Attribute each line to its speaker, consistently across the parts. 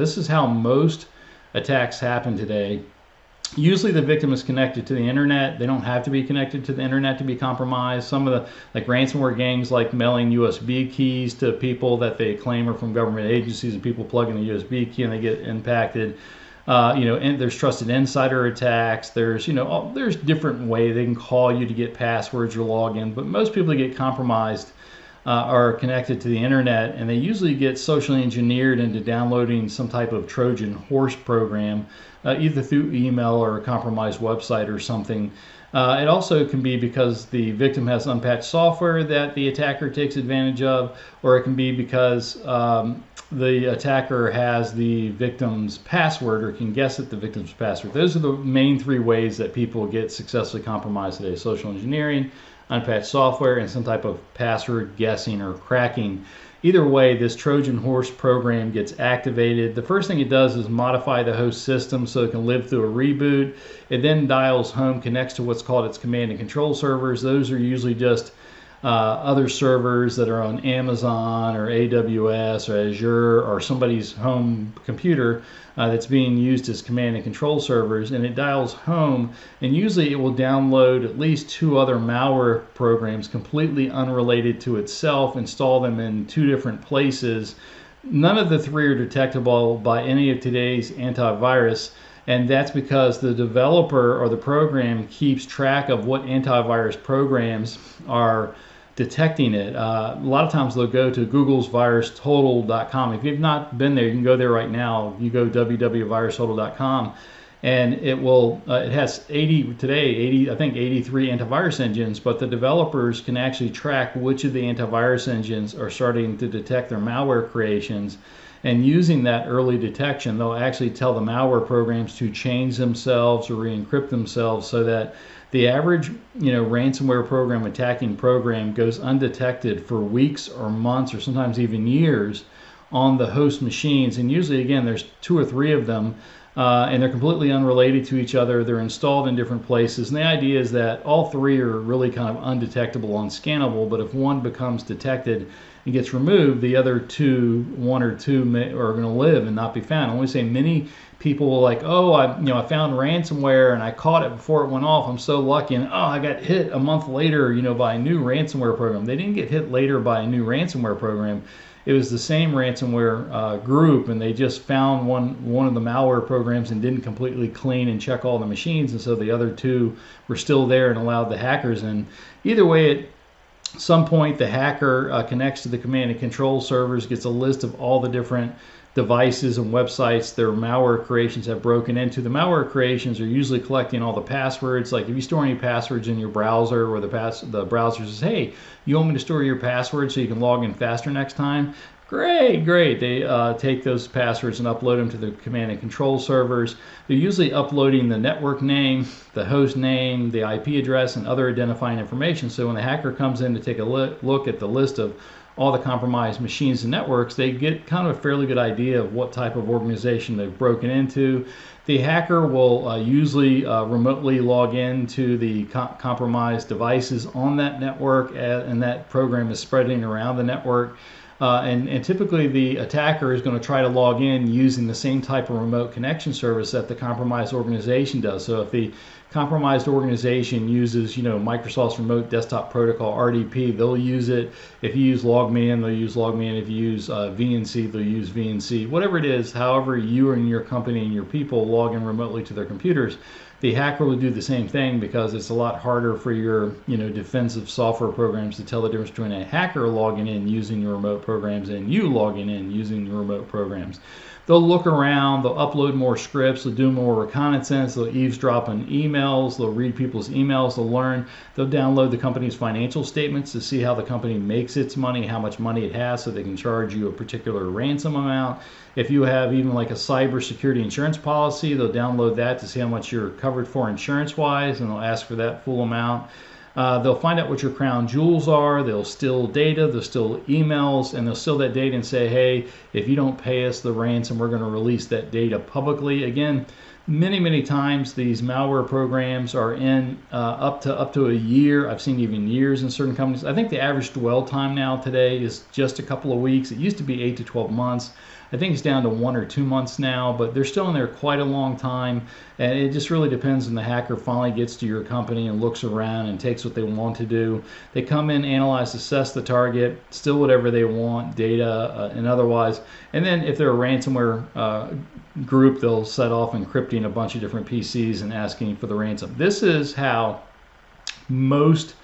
Speaker 1: This is how most attacks happen today. Usually the victim is connected to the internet. They don't have to be connected to the internet to be compromised. Some of the like ransomware gangs like mailing USB keys to people that they claim are from government agencies, and people plug in the USB key and they get impacted. And there's trusted insider attacks. There's there's different ways they can call you to get passwords or login, but most people that get compromised are connected to the internet, and they usually get socially engineered into downloading some type of Trojan horse program, either through email or a compromised website or something. It also can be because the victim has unpatched software that the attacker takes advantage of, or it can be because the attacker has the victim's password or can guess at the victim's password. Those are the main three ways that people get successfully compromised today: social engineering, unpatched software, and some type of password guessing or cracking. Either way, this Trojan horse program gets activated. The first thing it does is modify the host system so it can live through a reboot. It then dials home, connects to what's called its command and control servers. Those are usually just other servers that are on Amazon or AWS or Azure or somebody's home computer that's being used as command and control servers, and it dials home, and usually it will download at least 2 other malware programs completely unrelated to itself, install them in 2 different places. None of the 3 are detectable by any of today's antivirus, and that's because the developer or the program keeps track of what antivirus programs are detecting it. A lot of times they'll go to Google's virustotal.com. If you've not been there, you can go there right now. You go www.virustotal.com, and it has 83 antivirus engines, but the developers can actually track which of the antivirus engines are starting to detect their malware creations. And using that early detection, they'll actually tell the malware programs to change themselves or re-encrypt themselves so that the average ransomware program, attacking program, goes undetected for weeks or months or sometimes even years on the host machines. And usually, again, there's 2 or 3 of them, and they're completely unrelated to each other. They're installed in different places. And the idea is that all 3 are really kind of undetectable, unscannable, but if one becomes detected and gets removed, the other 1 or 2 are going to live and not be found. I want to say many people will like, oh, I found ransomware and I caught it before it went off. I'm so lucky, and I got hit a month later, by a new ransomware program. They didn't get hit later by a new ransomware program. It was the same ransomware group, and they just found one of the malware programs and didn't completely clean and check all the machines, and so the other 2 were still there and allowed the hackers in. Either way, at some point the hacker connects to the command and control servers, gets a list of all the different devices and websites their malware creations have broken into. The malware creations are usually collecting all the passwords. Like if you store any passwords in your browser, where the browser says, hey, you want me to store your passwords so you can log in faster next time? Great. They take those passwords and upload them to the command and control servers. They're usually uploading the network name, the host name, the IP address, and other identifying information. So when the hacker comes in to take a look at the list of all the compromised machines and networks, they get kind of a fairly good idea of what type of organization they've broken into. The hacker will usually remotely log into the compromised devices on that network, and that program is spreading around the network. And typically the attacker is going to try to log in using the same type of remote connection service that the compromised organization does. So if the compromised organization uses, Microsoft's Remote Desktop Protocol, RDP, they'll use it. If you use LogMeIn, they'll use LogMeIn. If you use VNC, they'll use VNC. Whatever it is, however you and your company and your people log in remotely to their computers, the hacker will do the same thing, because it's a lot harder for your defensive software programs to tell the difference between a hacker logging in using your remote programs and you logging in using your remote programs. They'll look around, they'll upload more scripts, they'll do more reconnaissance, they'll eavesdrop on emails, they'll read people's emails, they'll download the company's financial statements to see how the company makes its money, how much money it has, so they can charge you a particular ransom amount. If you have even like a cybersecurity insurance policy, they'll download that to see how much you're covered for insurance-wise, and they'll ask for that full amount. They'll find out what your crown jewels are. They'll steal data, they'll steal emails, and they'll steal that data and say, hey, if you don't pay us the ransom, we're going to release that data publicly. Again, many times these malware programs are in up to a year. I've seen even years in certain companies. I think the average dwell time now today is just a couple of weeks. It used to be 8 to 12 months. I think it's down to 1 or 2 months now, but they're still in there quite a long time. And it just really depends when the hacker finally gets to your company and looks around and takes what they want to do. They come in, analyze, assess the target, steal whatever they want, data and otherwise. And then if they're a ransomware group, they'll set off encrypting a bunch of different PCs and asking for the ransom. This is how most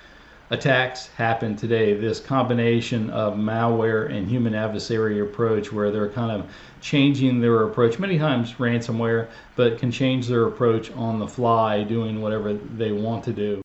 Speaker 1: attacks happen today, this combination of malware and human adversary approach, where they're kind of changing their approach, many times ransomware, but can change their approach on the fly, doing whatever they want to do.